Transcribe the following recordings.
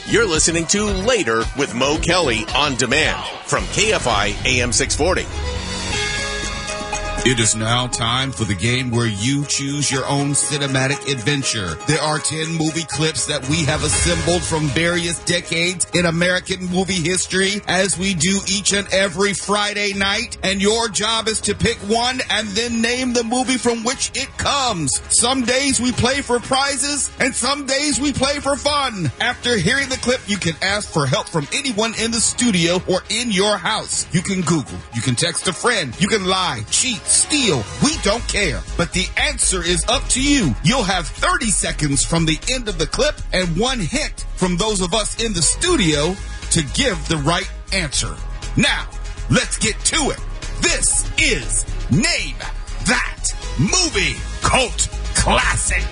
You're listening to Later with Mo Kelly on demand from KFI AM 640. It is now time for the game where you choose your own cinematic adventure. There are 10 movie clips that we have assembled from various decades in American movie history, as we do each and every Friday night. And your job is to pick one and then name the movie from which it comes. Some days we play for prizes and some days we play for fun. After hearing the clip, you can ask for help from anyone in the studio or in your house. You can Google, you can text a friend, you can lie, cheat, steal. We don't care. But the answer is up to you. You'll have 30 seconds from the end of the clip and one hint from those of us in the studio to give the right answer. Now, let's get to it. This is Name That Movie Cult Classic.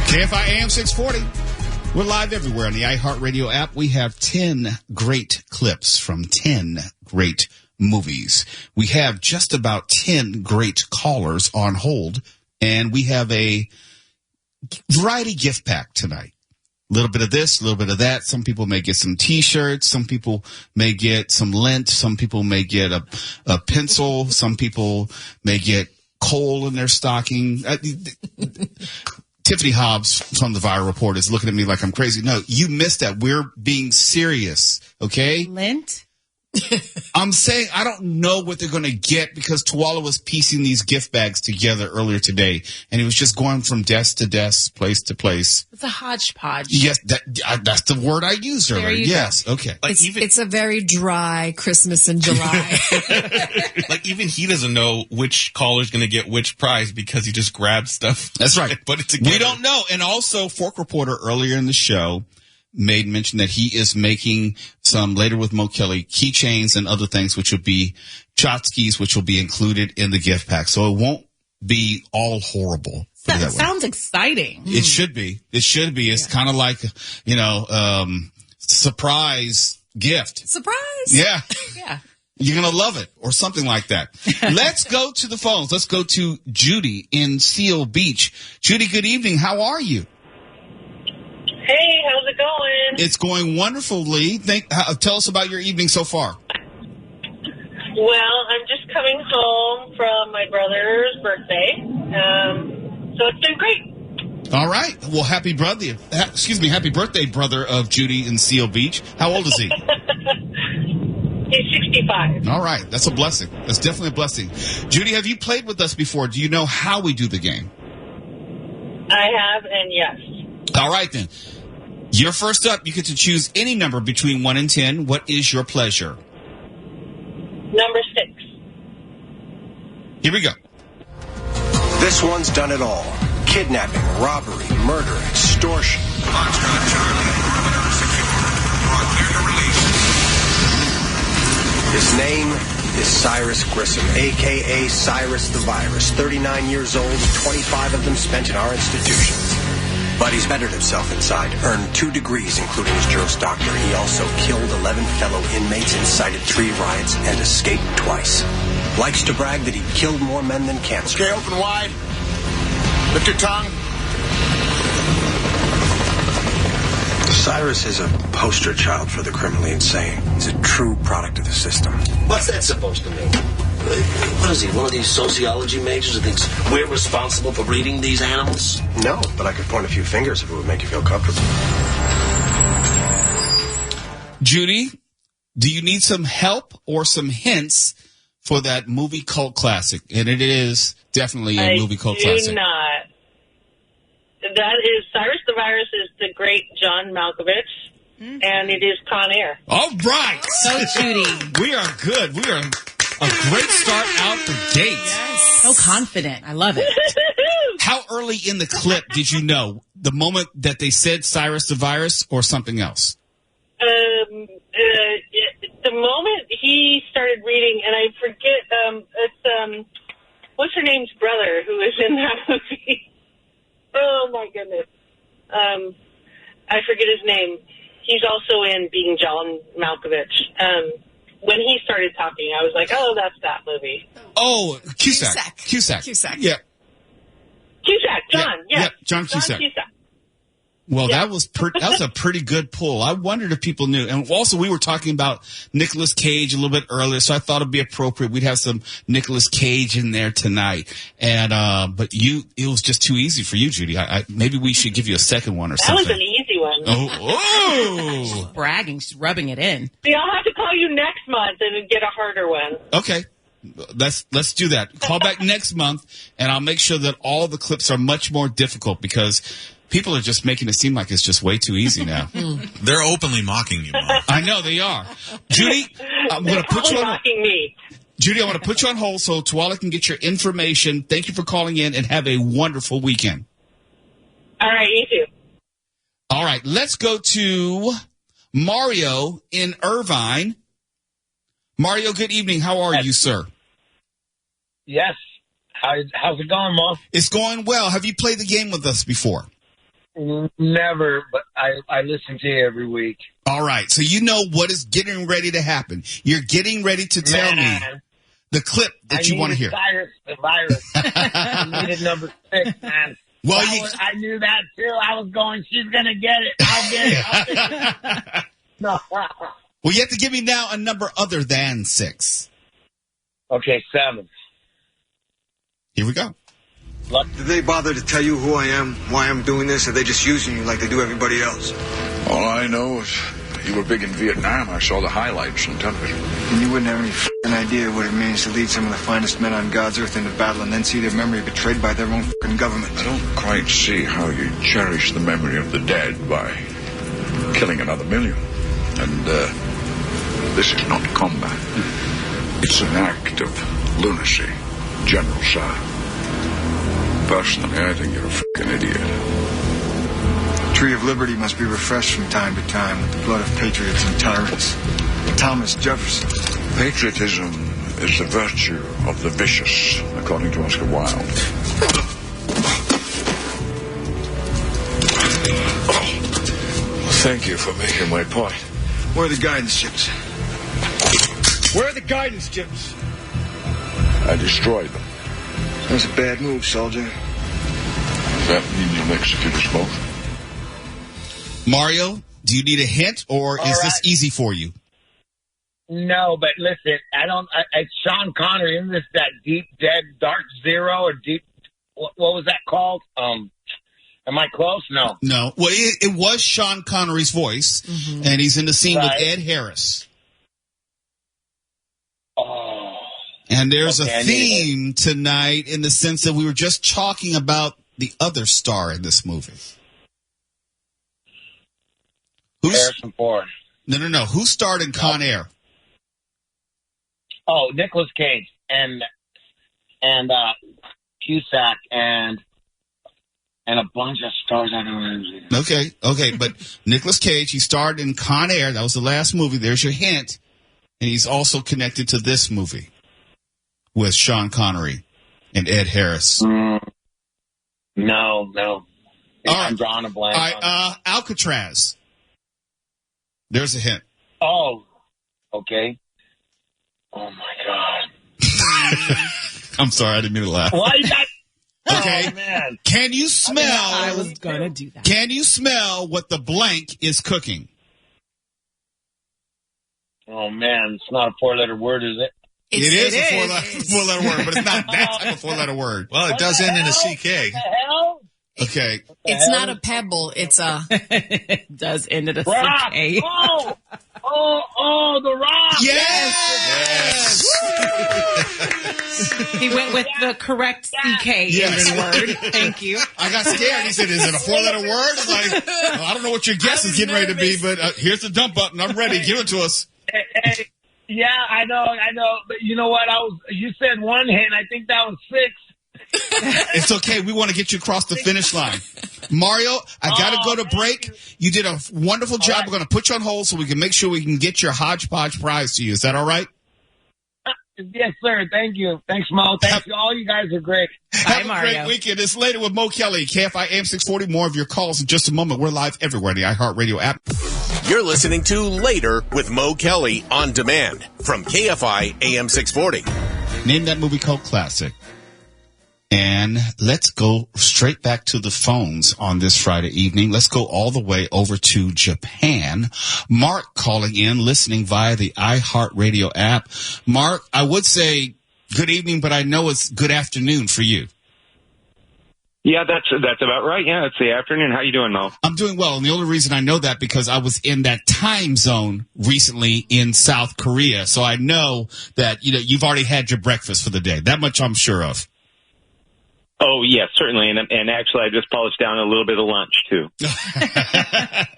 KFI AM 640. We're live everywhere on the iHeartRadio app. We have 10 great clips from 10 great movies. We have just about 10 great callers on hold, and we have a variety gift pack tonight. A little bit of this, a little bit of that. Some people may get some T-shirts. Some people may get some lint. Some people may get a pencil. Some people may get coal in their stocking. Tiffany Hobbs from the Viral Report is looking at me like I'm crazy. No, you missed that. We're being serious, okay? Lint? I'm saying I don't know what they're going to get because Tuwala was piecing these gift bags together earlier today, and he was just going from desk to desk, place to place. It's a hodgepodge. Yes, that's the word I used earlier. Yes, okay. Like it's a very dry Christmas in July. Like even he doesn't know which caller's going to get which prize because he just grabbed stuff. That's right. Put it together. We don't know. And also, Fork Reporter earlier in the show made mention that he is making some Later with Mo Kelly keychains and other things, which will be tchotchkes, which will be included in the gift pack. So it won't be all horrible. That sounds exciting. It should be. It should be. It's kind of like, surprise gift. Surprise. Yeah. Yeah. You're going to love it or something like that. Let's go to the phones. Let's go to Judy in Seal Beach. Judy, good evening. How are you? Hey, how's it going? It's going wonderfully. Tell us about your evening so far. Well, I'm just coming home from my brother's birthday, so it's been great. All right. Well, happy birthday, brother of Judy in Seal Beach. How old is he? He's 65. All right. That's a blessing. That's definitely a blessing. Judy, have you played with us before? Do you know how we do the game? I have, and yes. All right, then. You're first up. You get to choose any number between 1 and 10. What is your pleasure? Number 6. Here we go. This one's done it all. Kidnapping, robbery, murder, extortion. Foxtrot Charlie, perimeter secure. You are clear to release. His name is Cyrus Grissom, a.k.a. Cyrus the Virus. 39 years old, 25 of them spent in our institutions. But he's bettered himself inside, earned 2 degrees, including his Juris Doctor. He also killed 11 fellow inmates, incited 3 riots, and escaped twice. Likes to brag that he killed more men than cancer. Okay, open wide. Lift your tongue. Cyrus is a poster child for the criminally insane. He's a true product of the system. What's that supposed to mean? What is he, one of these sociology majors who thinks we're responsible for breeding these animals? No, but I could point a few fingers if it would make you feel comfortable. Judy, do you need some help or some hints for that movie cult classic? And it is definitely a movie cult classic. I do not. That is, Cyrus the Virus is the great John Malkovich, and it is Con Air. All right. So, Judy. We are good. We are a great start out the gate. Yes. So confident. I love it. How early in the clip did you know? The moment that they said Cyrus the Virus or something else? The moment he started reading, and I forget, it's, what's her name's brother who is in that movie? Oh, my goodness. I forget his name. He's also in Being John Malkovich. When he started talking, I was like, oh, that's that movie. Oh, Cusack. Yeah. Cusack, John, yes. Yeah, John Cusack. Well, that was a pretty good pull. I wondered if people knew. And also, we were talking about Nicolas Cage a little bit earlier, so I thought it'd be appropriate. We'd have some Nicolas Cage in there tonight. And but it was just too easy for you, Judy. Maybe we should give you a second one or something. That was an easy one. Oh. Bragging. She's rubbing it in. See, I'll have to call you next month and get a harder one. Okay. Let's do that. Call back next month, and I'll make sure that all the clips are much more difficult because people are just making it seem like it's just way too easy now. They're openly mocking you, Mo. I know they are. Judy, I'm going to put you on. Mocking me. Judy, I want to put you on hold so Tuala can get your information. Thank you for calling in, and have a wonderful weekend. All right, you too. All right, let's go to Mario in Irvine. Mario, good evening. How are you, sir? Yes. How's it going, Mo? It's going well. Have you played the game with us before? Never, but I listen to you every week. All right, so you know what is getting ready to happen. You're getting ready to tell me the clip that you want to hear. Cyrus the virus. I needed number 6, man. Well, I knew that too. I was going, she's going to get it. I'll get it. No. Well, you have to give me now a number other than 6. Okay, 7. Here we go. Did they bother to tell you who I am, why I'm doing this, or are they just using you like they do everybody else? All I know is you were big in Vietnam. I saw the highlights on television. And you wouldn't have any f***ing idea what it means to lead some of the finest men on God's earth into battle and then see their memory betrayed by their own f***ing government. I don't quite see how you cherish the memory of the dead by killing another million. And this is not combat. It's an act of lunacy, General Sir. Personally, I think you're a f***ing idiot. The tree of liberty must be refreshed from time to time with the blood of patriots and tyrants. Thomas Jefferson. Patriotism is the virtue of the vicious, according to Oscar Wilde. Well, thank you for making my point. Where are the guidance chips? Where are the guidance chips? I destroyed them. That was a bad move, soldier. Does that mean you'll execute us both? Mario, do you need a hint, or is this easy for you? No, but listen, it's Sean Connery. Isn't this that Deep Dead Dark Zero or Deep? What was that called? Am I close? No. No. Well, it was Sean Connery's voice, and he's in the scene with Ed Harris. Oh. And there's a theme tonight in the sense that we were just talking about the other star in this movie. Harrison Ford. No. Who starred in Con Air? Oh, Nicolas Cage and Cusack and a bunch of stars I don't remember. Okay, but Nicolas Cage, he starred in Con Air. That was the last movie. There's your hint. And he's also connected to this movie with Sean Connery and Ed Harris. No. All I'm drawing a blank. All right, Alcatraz. There's a hint. Oh, okay. Oh, my God. I'm sorry, I didn't mean to laugh. Why you got... Okay. Oh, man. Can you smell... I was going to do that. Can you smell what the blank is cooking? Oh, man. It's not a 4-letter word, is it? It is a four-letter word, but it's not that type of 4-letter word. Well, it does end in a CK. What the hell? Okay. It's not a pebble. It's a... It does end in a Rock. CK. Oh, the rock. Yes! He went with the correct CK ending word. Thank you. I got scared. He said, is it a 4-letter word? I'm like, well, I don't know what your guess is getting ready to be, but here's the dump button. I'm ready. Give it to us. Hey, yeah, I know. But you know what? You said one hint. I think that was 6. It's okay. We want to get you across the finish line. Mario, I got to go to break. You did a wonderful job. Right. We're going to put you on hold so we can make sure we can get your hodgepodge prize to you. Is that all right? Yes, sir. Thank you. Thanks, Mo. Thanks. All you guys are great. Have a great weekend. It's later with Mo Kelly, KFI AM 640. More of your calls in just a moment. We're live everywhere in the iHeartRadio app. You're listening to Later with Mo Kelly on demand from KFI AM 640. Name that movie cult classic. And let's go straight back to the phones on this Friday evening. Let's go all the way over to Japan. Mark calling in, listening via the iHeartRadio app. Mark, I would say good evening, but I know it's good afternoon for you. Yeah, that's about right. Yeah, it's the afternoon. How you doing, Mo? I'm doing well, and the only reason I know that because I was in that time zone recently in South Korea, so I know that you've already had your breakfast for the day. That much I'm sure of. Oh, yes, certainly, and actually, I just polished down a little bit of lunch too.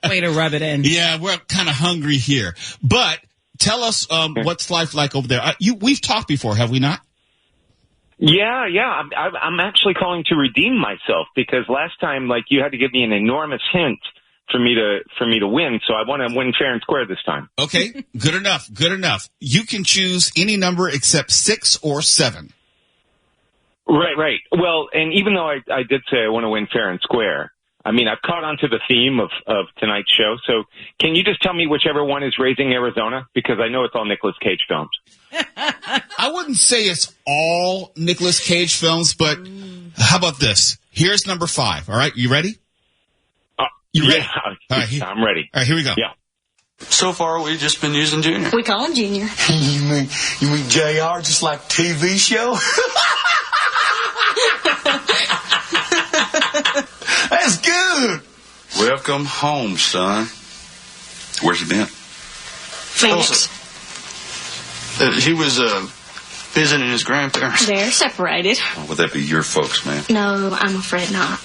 Way to rub it in. Yeah, we're kind of hungry here, but tell us what's life like over there. We've talked before, have we not? Yeah. I'm actually calling to redeem myself because last time, you had to give me an enormous hint for me to win. So I want to win fair and square this time. Okay, good enough. You can choose any number except 6 or 7. Right. Well, and even though I did say I want to win fair and square, I mean, I've caught on to the theme of tonight's show. So can you just tell me whichever one is Raising Arizona? Because I know it's all Nicolas Cage films. I wouldn't say it's all Nicolas Cage films, but how about this? Here's number 5. All right, you ready? You ready? Yeah, all right, I'm ready. All right, here we go. Yeah. So far, we've just been using Junior. We call him Junior. You mean JR, just like TV show? That's good. Welcome home, son. Where's he been? Phoenix. He was visiting his grandparents. They're separated. Oh, would that be your folks, man? No, I'm afraid not.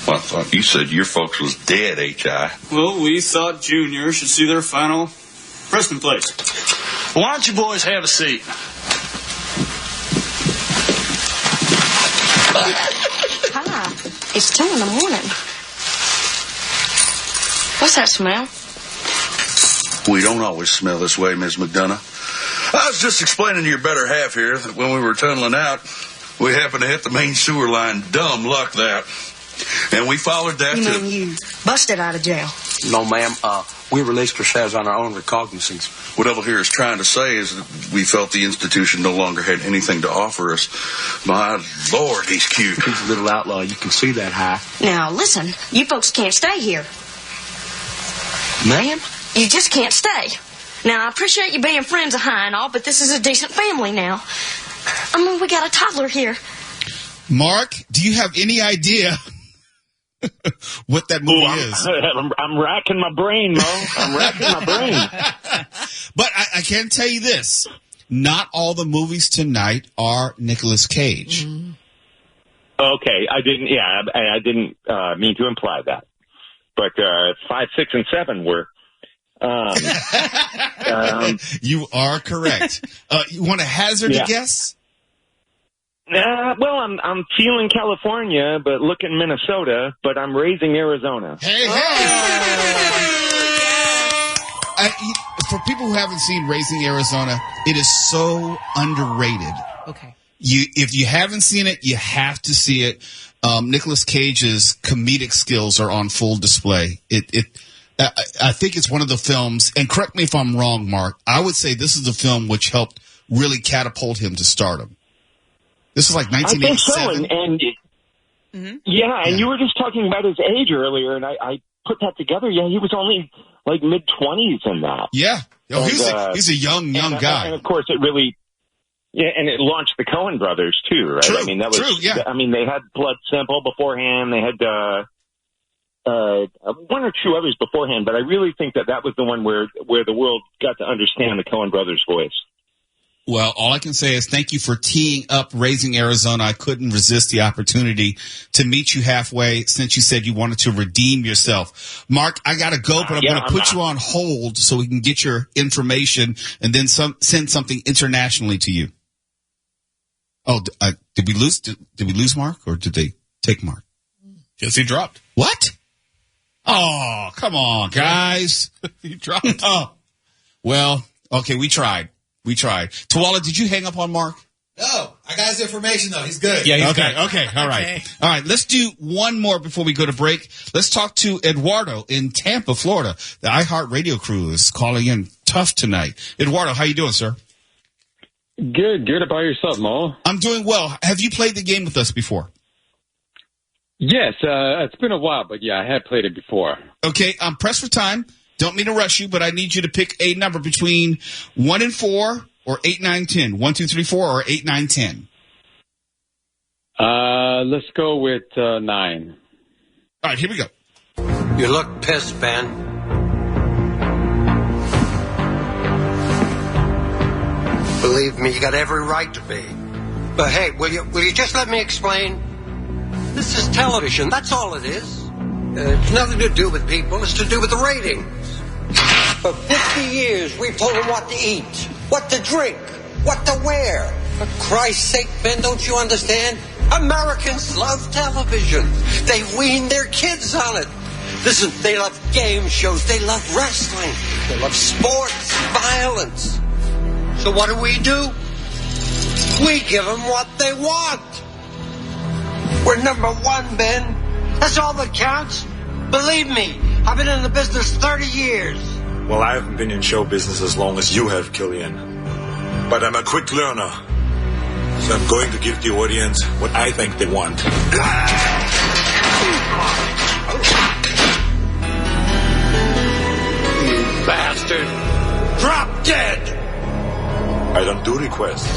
Well, I thought you said your folks was dead, H.I. Well, we thought Junior should see their final resting place. Why don't you boys have a seat? Hi. It's 2 in the morning. What's that smell? We don't always smell this way, Ms. McDonough. I was just explaining to your better half here that when we were tunneling out, we happened to hit the main sewer line. Dumb luck, that. And we followed that You mean you busted out of jail? No, ma'am. We released ourselves on our own recognizance. What Ella here is trying to say is that we felt the institution no longer had anything to offer us. My Lord, he's cute. He's a little outlaw. You can see that high. Now, listen. You folks can't stay here. Ma'am? You just can't stay. Now, I appreciate you being friends of High and all, but this is a decent family now. I mean, we got a toddler here. Mark, do you have any idea what that movie is? I'm racking my brain, Mo. I'm racking my brain. But I can tell you this. Not all the movies tonight are Nicolas Cage. Mm-hmm. Okay, I didn't mean to imply that. But 5, 6, and 7 were. You are correct. You want to hazard a guess? Well, I'm feeling California, but looking Minnesota, but I'm raising Arizona. Hey! For people who haven't seen Raising Arizona, it is so underrated. Okay. If you haven't seen it, you have to see it. Nicolas Cage's comedic skills are on full display. I think it's one of the films, and correct me if I'm wrong, Mark, I would say this is the film which helped really catapult him to stardom. This is like 1987. I think so, and you were just talking about his age earlier, and I put that together. Yeah, he was only like mid-20s in that. Yeah. Oh, he's a young guy. And of course, it really, and it launched the Coen brothers too, right? True, I mean, that was, true, yeah. I mean, they had Blood Simple beforehand. They had 1 or 2 others beforehand, but I really think that was the one where the world got to understand the Coen brothers' voice. Well, all I can say is thank you for teeing up Raising Arizona. I couldn't resist the opportunity to meet you halfway since you said you wanted to redeem yourself. Mark, I got to go, but I'm going to put you on hold so we can get your information and then send something internationally to you. Oh, did we lose Mark, or did they take Mark? Yes, he dropped. What? Oh, come on, guys. He dropped. Oh, well, okay, we tried. Tawala, did you hang up on Mark? No, I got his information, though. He's good. Yeah, he's good. Okay, all right. Okay. All right, let's do one more before we go to break. Let's talk to Eduardo in Tampa, Florida. The iHeartRadio crew is calling in tough tonight. Eduardo, how you doing, sir? Good about yourself, Mo. I'm doing well. Have you played the game with us before? Yes, it's been a while, but yeah, I have played it before. Okay, I'm pressed for time. Don't mean to rush you, but I need you to pick a number between 1 and 4 or 8, 9, 10. 1, 2, 3, 4 or 8, 9, 10. Let's go with 9. All right, here we go. You look pissed, Ben. Believe me, you got every right to be. But hey, will you just let me explain? This is television, that's all it is. It's nothing to do with people, it's to do with the ratings. For 50 years, we've told them what to eat, what to drink, what to wear. For Christ's sake, Ben, don't you understand? Americans love television. They wean their kids on it. Listen, they love game shows, they love wrestling, they love sports, violence. So what do? We give them what they want. We're number one, Ben. That's all that counts. Believe me, I've been in the business 30 years. Well, I haven't been in show business as long as you have, Killian. But I'm a quick learner. So I'm going to give the audience what I think they want. You bastard. Drop dead. I don't do requests.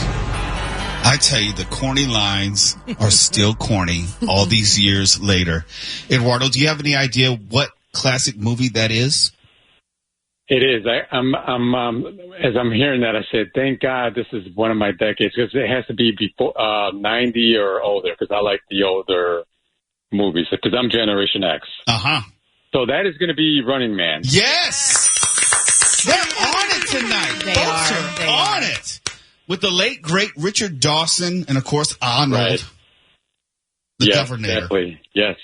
I tell you, the corny lines are still corny all these years later. Eduardo, do you have any idea what classic movie that is? It is. I'm as I'm hearing that, I said, thank God this is one of my decades, because it has to be before 90 or older, because I like the older movies, because I'm Generation X. Uh-huh. So that is going to be Running Man. Yes! They're on it tonight. They're on it. With the late, great Richard Dawson and, of course, Arnold, the governor. Exactly. Yes.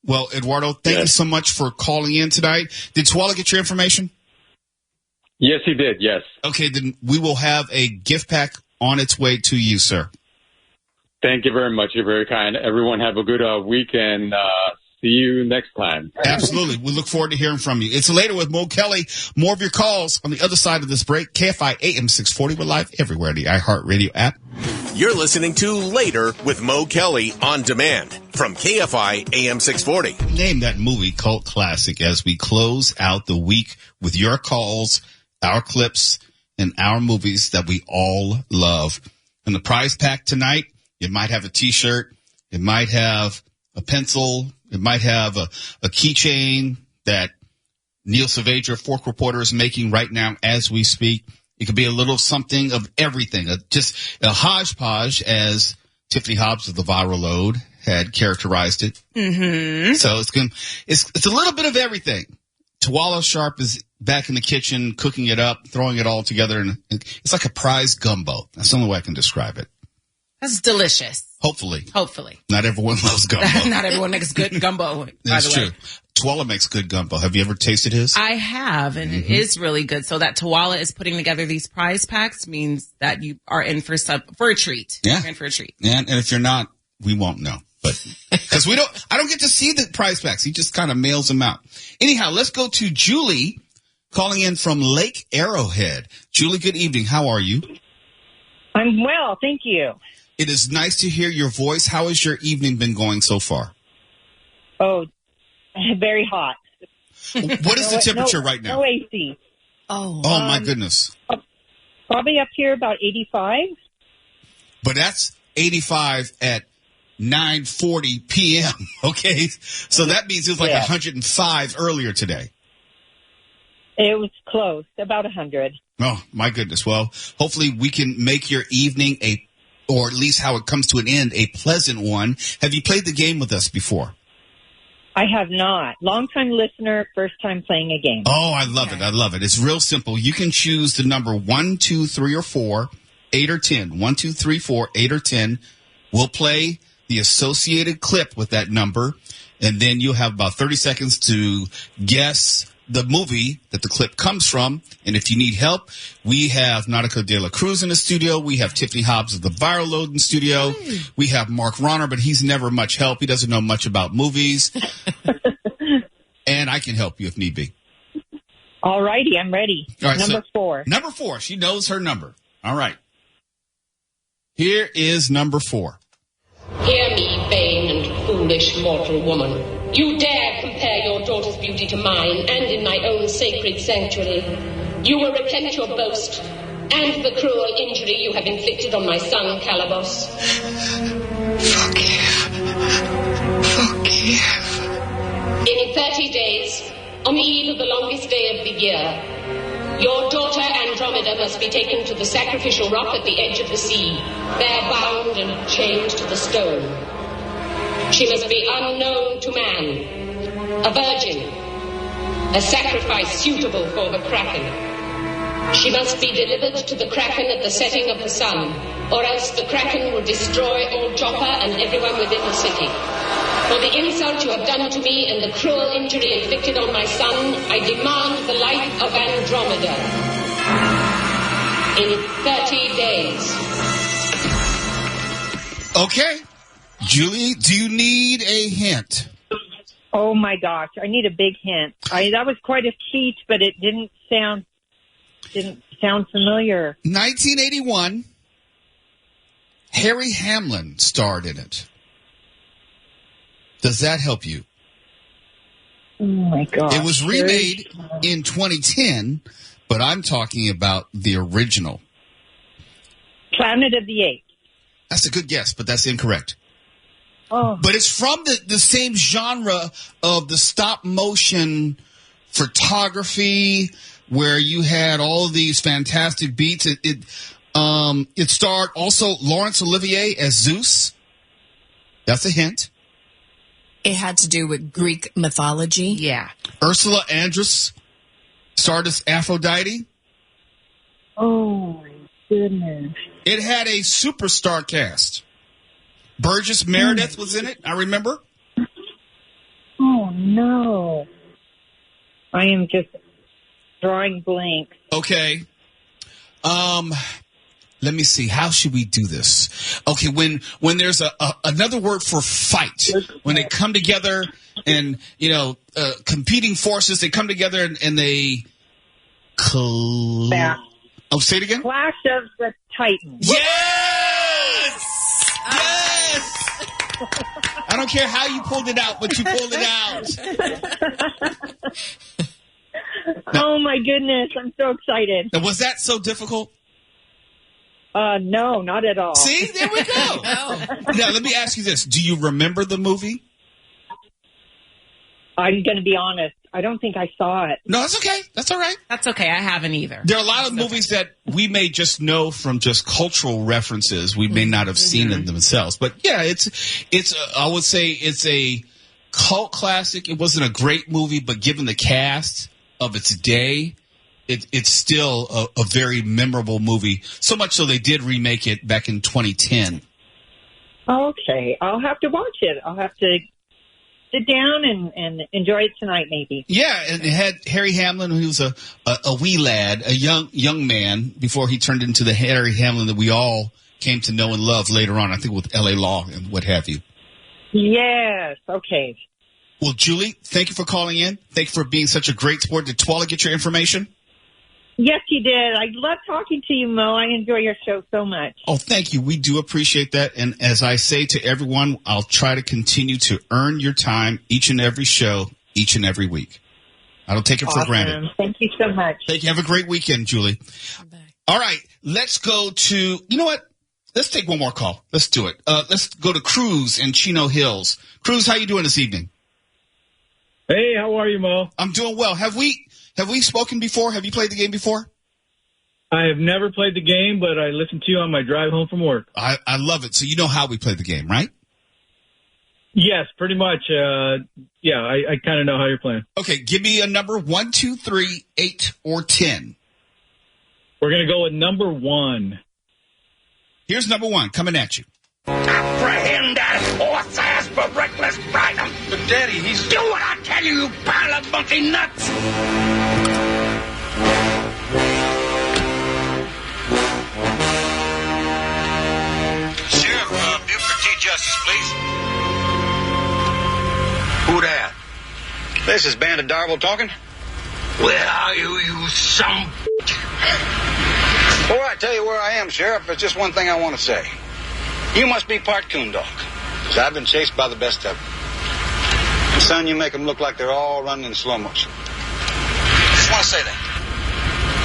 Well, Eduardo, thank you so much for calling in tonight. Did Swallow get your information? Yes, he did. Yes. Okay, then we will have a gift pack on its way to you, sir. Thank you very much. You're very kind. Everyone have a good week, and see you next time. Absolutely. We look forward to hearing from you. It's Later with Mo Kelly. More of your calls on the other side of this break. KFI AM 640. We're live everywhere in the iHeartRadio app. You're listening to Later with Mo Kelly on demand from KFI AM 640. Name that movie cult classic as we close out the week with your calls, our clips, and our movies that we all love. And the prize pack tonight, it might have a T-shirt. It might have a pencil. It might have a keychain that Neil Saavedra, Fork Reporter, is making right now as we speak. It could be a little something of everything, just a hodgepodge, as Tiffany Hobbs of the Viral Load had characterized it. Mm-hmm. So it's a little bit of everything. Tawala Sharp is back in the kitchen, cooking it up, throwing it all together, and it's like a prize gumbo. That's the only way I can describe it. That's delicious. Hopefully. Not everyone loves gumbo. Not everyone makes good gumbo, That's by the way. true. Tawala makes good gumbo. Have you ever tasted his? I have, and it is really good. So that Tawala is putting together these prize packs means that you are in for a treat. Yeah. You're in for a treat. And if you're not, we won't know. But because I don't get to see the prize packs. He just kind of mails them out. Anyhow, let's go to Julie calling in from Lake Arrowhead. Julie, good evening. How are you? I'm well, thank you. It is nice to hear your voice. How has your evening been going so far? Oh, very hot. What is the temperature right now? No AC. Oh, my goodness. Probably up here about 85. But that's 85 at 9:40 p.m., okay? So that means it was like 105 earlier today. It was close, about 100. Oh, my goodness. Well, hopefully we can make your evening or at least how it comes to an end, a pleasant one. Have you played the game with us before? I have not. Long-time listener, first time playing a game. Oh, I love it. I love it. It's real simple. You can choose the number 1, 2, 3, or 4, 8 or 10. 1, 2, 3, 4, 8 or 10. We'll play the associated clip with that number, and then you'll have about 30 seconds to guess the movie that the clip comes from. And if you need help, we have Nautica De La Cruz in the studio. We have Tiffany Hobbs of the Viral Load in the studio. We have Mark Ronner, but he's never much help. He doesn't know much about movies. And I can help you if need be. All righty, I'm ready. All right, Number 4. Number 4. She knows her number. All right. Here is number 4. Hear me, vain and foolish mortal woman. You dare compare your daughter's beauty to mine, and in my own sacred sanctuary. You will repent your boast, and the cruel injury you have inflicted on my son, Calabos. Forgive. In 30 days, on the eve of the longest day of the year, your daughter Andromeda must be taken to the sacrificial rock at the edge of the sea, there bound and chained to the stone. She must be unknown to man, a virgin, a sacrifice suitable for the Kraken. She must be delivered to the Kraken at the setting of the sun, or else the Kraken will destroy all Joppa and everyone within the city. For the insult you have done to me and the cruel injury inflicted on my son, I demand the life of Andromeda. In 30 days. Okay. Julie, do you need a hint? Oh, my gosh. I need a big hint. That was quite a feat, but it didn't sound familiar. 1981, Harry Hamlin starred in it. Does that help you? Oh, my gosh. It was remade in 2010, but I'm talking about the original. Planet of the Apes. That's a good guess, but that's incorrect. Oh. But it's from the same genre of the stop motion photography where you had all of these fantastic beats. It starred also Laurence Olivier as Zeus. That's a hint. It had to do with Greek mythology. Yeah. Ursula Andress starred as Aphrodite. Oh, my goodness. It had a superstar cast. Burgess Meredith was in it, I remember. Oh, no. I am just drawing blanks. Okay. Let me see. How should we do this? Okay, when there's another word for fight, when they come together and, competing forces, they come together and they... Oh, say it again? Clash of the Titans. Yes! Yes! I don't care how you pulled it out, but you pulled it out. Oh, my goodness. I'm so excited. Now, was that so difficult? No, not at all. See, there we go. Now, let me ask you this. Do you remember the movie? I'm going to be honest. I don't think I saw it. No, that's okay. That's all right. That's okay. I haven't either. There are a lot of movies that we may just know from just cultural references. We may not have seen them themselves. But, yeah, it's I would say it's a cult classic. It wasn't a great movie, but given the cast of its day, it's still a very memorable movie. So much so they did remake it back in 2010. Okay. I'll have to watch it. I'll have to sit down and enjoy it tonight, maybe. Yeah, and it had Harry Hamlin, who was a wee lad, a young man, before he turned into the Harry Hamlin that we all came to know and love later on, I think with L.A. Law and what have you. Yes, okay. Well, Julie, thank you for calling in. Thank you for being such a great sport. Did Twala get your information? Yes, you did. I love talking to you, Mo. I enjoy your show so much. Oh, thank you. We do appreciate that. And as I say to everyone, I'll try to continue to earn your time each and every show, each and every week. I don't take it for granted. Thank you so much. Thank you. Have a great weekend, Julie. Bye. All right. Let's go to, you know what? Let's take one more call. Let's do it. Let's go to Cruz in Chino Hills. Cruz, how you doing this evening? Hey, how are you, Mo? I'm doing well. Have we spoken before? Have you played the game before? I have never played the game, but I listened to you on my drive home from work. I love it. So you know how we play the game, right? Yes, pretty much. I kind of know how you're playing. Okay, give me a number 1, 2, 3, 8, or 10. We're going to go with number 1. Here's number 1 coming at you. Apprehend that horse ass for reckless freedom. But, Daddy, he's... Do what I tell you, you pile of monkey nuts. Sheriff, Buford T. Justice, please. Who that? This is Bandit Darville talking. Where are you, you son? Before I tell you where I am, Sheriff, there's just one thing I want to say. You must be part coon dog, because I've been chased by the best of them. And son, you make them look like they're all running in slow motion. Just want to say that.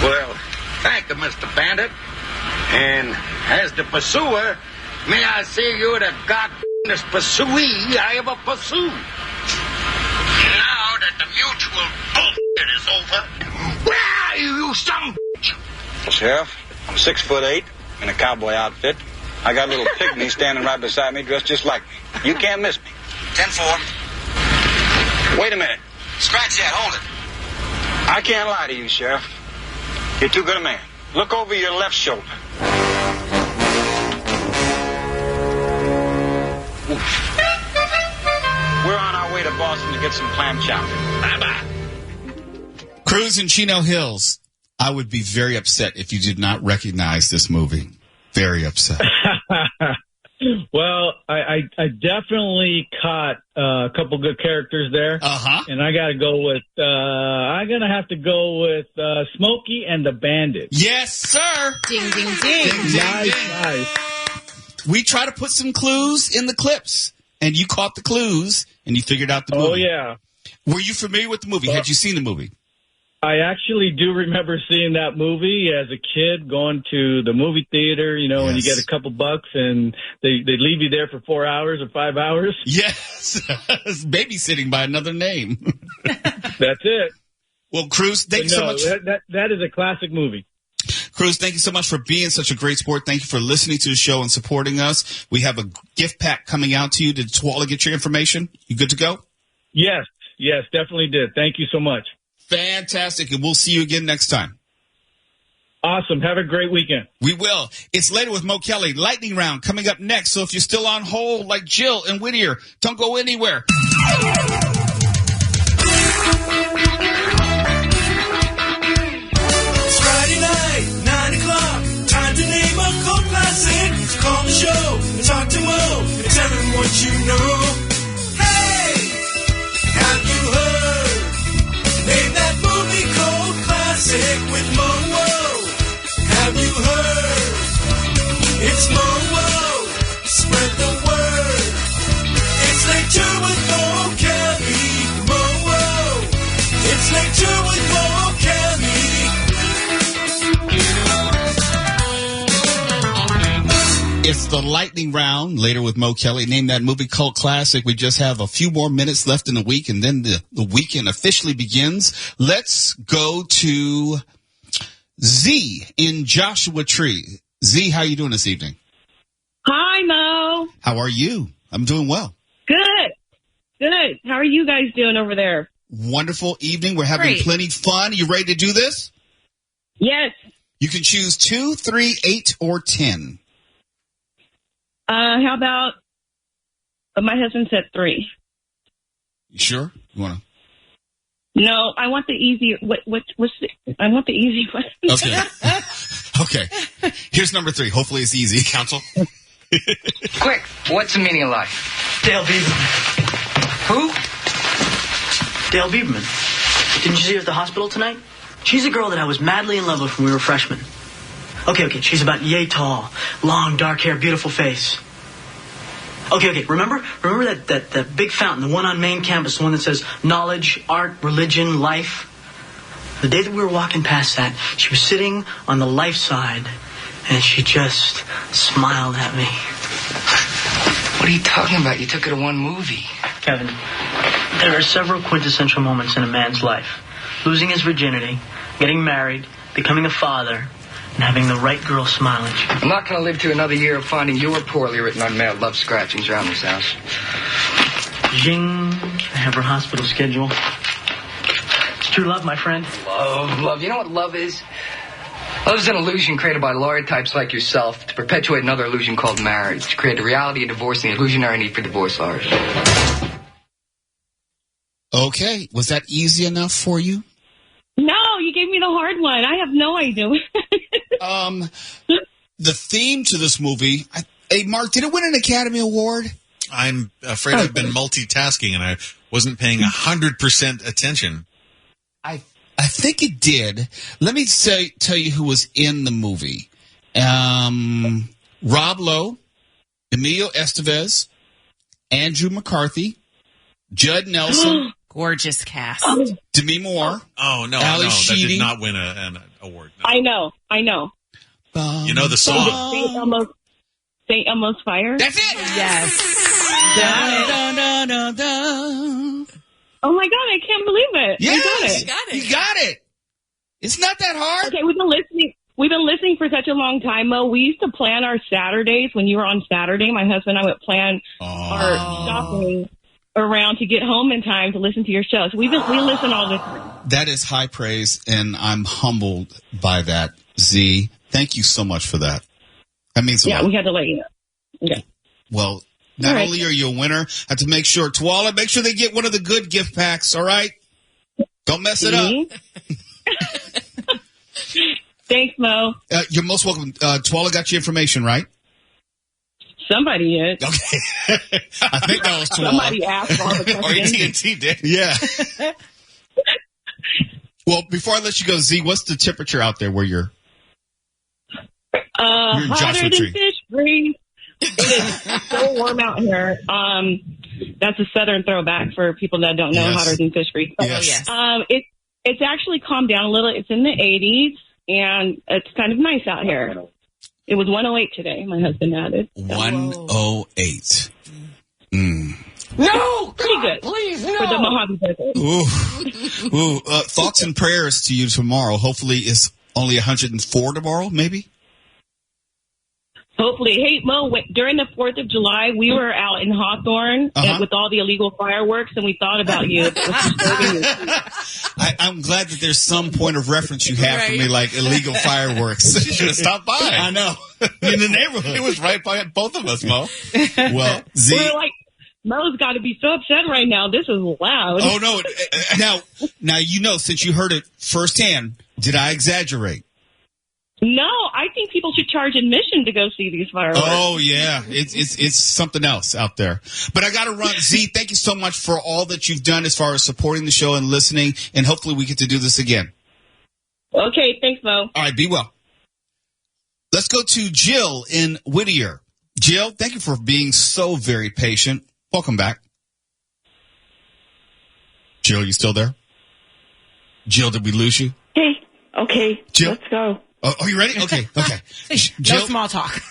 Well, thank you, Mr. Bandit. And as the pursuer, may I say you're the goddamnest pursuee I ever pursued. Now that the mutual bullshit is over, where are you some bitch? Sheriff, I'm 6'8" in a cowboy outfit. I got a little pygmy standing right beside me, dressed just like me. You can't miss me. 10-4. Wait a minute. Scratch that, hold it. I can't lie to you, Sheriff. You're too good a man. Look over your left shoulder. Oof. We're on our way to Boston to get some clam chowder. Bye-bye. Cruz and Chino Hills. I would be very upset if you did not recognize this movie. Very upset. Well, I definitely caught a couple good characters there. And I got to go with, I'm going to have to go with Smokey and the Bandit. Yes, sir. Ding, ding, ding. Nice. We try to put some clues in the clips, and you caught the clues, and you figured out the movie. Oh, yeah. Were you familiar with the movie? Had you seen the movie? I actually do remember seeing that movie as a kid, going to the movie theater, you know, when you get a couple bucks and they leave you there for 4 hours or 5 hours. Yes. Babysitting by another name. That's it. Well, Cruz, thank you so much. That is a classic movie. Cruz, thank you so much for being such a great sport. Thank you for listening to the show and supporting us. We have a gift pack coming out to you. Did Twala get your information? You good to go? Yes, definitely did. Thank you so much. Fantastic, and we'll see you again next time. Awesome. Have a great weekend. We will. It's Later with Mo Kelly. Lightning round coming up next. So if you're still on hold like Jill and Whittier, don't go anywhere. It's Friday night, 9 o'clock. Time to name a cult classic. So call the show and talk to Mo and tell him what you know. Hey, have you heard? Name that movie called Classic with Mo-Wo. Have you heard? It's Mo-Wo. Spread the word. It's Later with Mo Kelly. Mo-Wo. It's Later with Mo Kelly. It's the lightning round, Later with Mo Kelly. Name that movie cult classic. We just have a few more minutes left in the week, and then the weekend officially begins. Let's go to Z in Joshua Tree. Z, how are you doing this evening? Hi, Mo. How are you? I'm doing well. Good. How are you guys doing over there? Wonderful evening. We're having plenty fun. You ready to do this? Yes. You can choose 2, 3, 8, or 10. How about my husband said 3. You sure? You want to? No, I want the easy. I want the easy one. Okay. Here's number 3. Hopefully it's easy. Counsel. Quick, what's the meaning of life? Dale Bieberman. Who? Dale Bieberman. Didn't you see her at the hospital tonight? She's a girl that I was madly in love with when we were freshmen. Okay, she's about yay tall. Long, dark hair, beautiful face. Okay, remember that big fountain, the one on main campus, the one that says knowledge, art, religion, life? The day that we were walking past that, she was sitting on the life side, and she just smiled at me. What are you talking about? You took her to one movie. Kevin, there are several quintessential moments in a man's life. Losing his virginity, getting married, becoming a father, and having the right girl smile at you. I'm not going to live to another year of finding your poorly written unmailed love scratchings around this house. Zing. I have her hospital schedule. It's true love, my friend. Love. You know what love is? Love is an illusion created by lawyer types like yourself to perpetuate another illusion called marriage, to create the reality of divorce and the illusionary need for divorce lawyers. Okay. Was that easy enough for you? No, you gave me the hard one. I have no idea. The theme to this movie, hey, Mark, did it win an Academy Award? I'm afraid I've been multitasking and I wasn't paying 100% attention. I think it did. Let me tell you who was in the movie. Rob Lowe, Emilio Estevez, Andrew McCarthy, Judd Nelson, gorgeous cast, Demi Moore. Oh no, Ali that Sheedy. did not win an award. No. I know. You know the song. St. Elmo's Fire. That's it. Yes. Oh my God, I can't believe it. Yes, I got it. You got it. It's not that hard. Okay, we've been listening for such a long time, Mo. We used to plan our Saturdays when you were on Saturday. My husband and I would plan our shopping around to get home in time to listen to your show. So we listen all the time. That is high praise, and I'm humbled by that, Z. Thank you so much for that. That means a lot. Yeah, we had to let you know. Okay. Well, not only are you a winner, I have to make sure, Tuala, make sure they get one of the good gift packs, all right? Don't mess it up. Thanks, Mo. You're most welcome. Tuala got your information, right? Somebody is. Okay. I think that was Tuala. Somebody asked all the questions. Or AT&T did. Yeah. Well, before I let you go, Z, what's the temperature out there where you're in hotter Joshua than Tree? fish grease. It is so warm out here. That's a southern throwback for people that don't know. Yes. Hotter than fish grease. Yes. It's actually calmed down a little. It's in the 80s, and it's kind of nice out here. It was 108 today. My husband added 108. No, pretty good. Please, no. For the Mojave Desert. Ooh. Thoughts and prayers to you tomorrow. Hopefully, it's only 104 tomorrow. Maybe. Hopefully. Hey, Mo, during the 4th of July, we were out in Hawthorne with all the illegal fireworks, and we thought about you. I'm glad that there's some point of reference you have for me, like illegal fireworks. You should have stopped by. I know. In the neighborhood. It was right by both of us, Mo. Well, Z. We're like, Mo's got to be so upset right now. This is loud. Oh, no. Now, since you heard it firsthand, did I exaggerate? No, I think people should charge admission to go see these fireworks. Oh, yeah. It's something else out there. But I got to run. Z, thank you so much for all that you've done as far as supporting the show and listening, and hopefully we get to do this again. Okay, thanks, Mo. All right, be well. Let's go to Jill in Whittier. Jill, thank you for being so very patient. Welcome back. Jill, you still there? Jill, did we lose you? Hey, okay, Jill? let's go. Oh, are you ready? Okay. Jill, no small talk.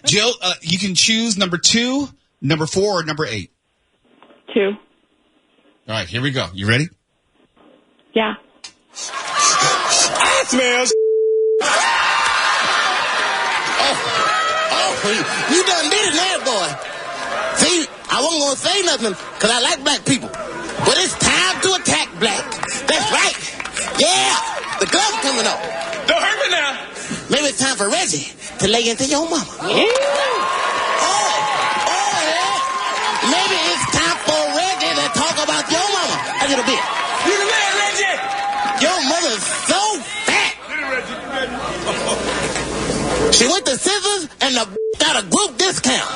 Jill, you can choose number 2, number 4, or number 8. 2. All right, here we go. You ready? Yeah. It smells. You done did it now, boy. See, I wasn't going to say nothing because I like black people. But it's time to attack black. That's right. Yeah, the glove's coming up. Don't hurt me now. Maybe it's time for Reggie to lay into your mama. Yeah. Maybe it's time for Reggie to talk about your mama a little bit. You the man, Reggie. Your mother's so fat. She went to Scissors and the got a group discount.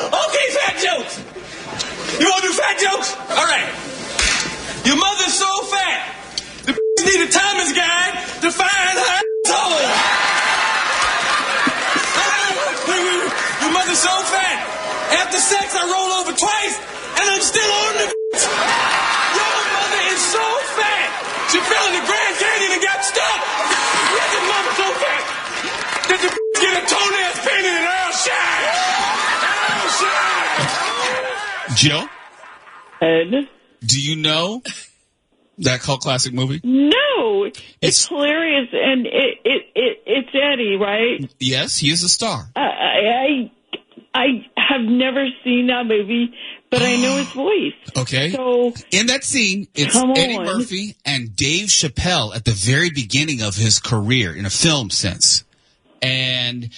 Okay, fat jokes. You want to do fat jokes? All right. Your mother's so fat. The need a Thomas guide to find her asshole. Your mother's so fat. After sex, I roll over twice, and I'm still on the. Your mother is so fat. She fell in the Grand Canyon and got stuck. Your mama's so fat that the get her toenails painted in Earl Shine. Earl Shine. Jill? Ed? Do you know that cult classic movie? No, it's hilarious, and it's Eddie, right? Yes, he is a star. I have never seen that movie, but I know his voice. Okay. So in that scene, it's Eddie Murphy and Dave Chappelle at the very beginning of his career in a film sense. And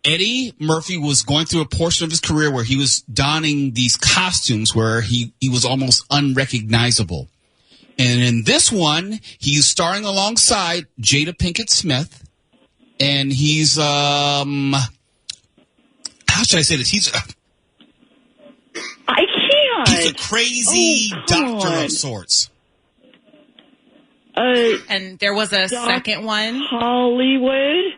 Eddie Murphy was going through a portion of his career where he was donning these costumes where he was almost unrecognizable. And in this one, he's starring alongside Jada Pinkett Smith And he's, how should I say this? I can't. He's a crazy doctor of sorts. And there was a second one. Hollywood.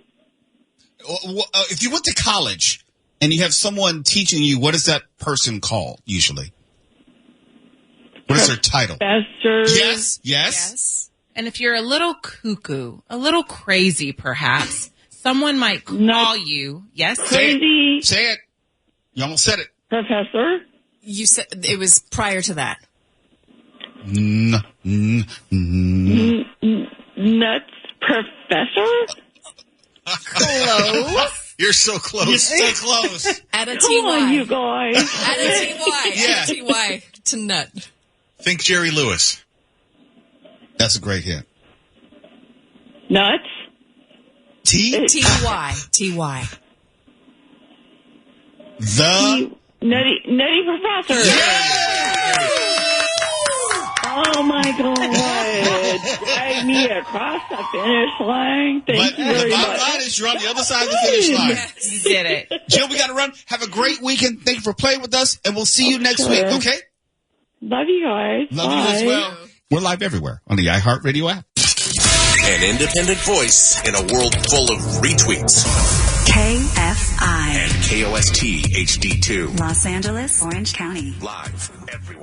If you went to college and you have someone teaching you, what is that person called usually? What is their title? Professor. Yes. And if you're a little cuckoo, a little crazy perhaps, someone might call you. Yes? Crazy. Say it. You almost said it. Professor. You said it was prior to that. Nuts professor? Close. You're so close. You're so close. Add a Come TY. on, you guys. Add a TY. Yeah. Add a TY to nut. Think Jerry Lewis. That's a great hint. Nuts? TY. Nutty professor. Yeah! Oh my God. Drag me across the finish line. Thank you very the much. bottom line is you're on the other side of the finish line. Yes, you did it. Jill, we got to run. Have a great weekend. Thank you for playing with us, and we'll see you next week, okay? Love you guys. Love Bye. you as well. We're live everywhere on the iHeartRadio app. An independent voice in a world full of retweets. KFI. And KOST HD2. Los Angeles, Orange County. Live everywhere.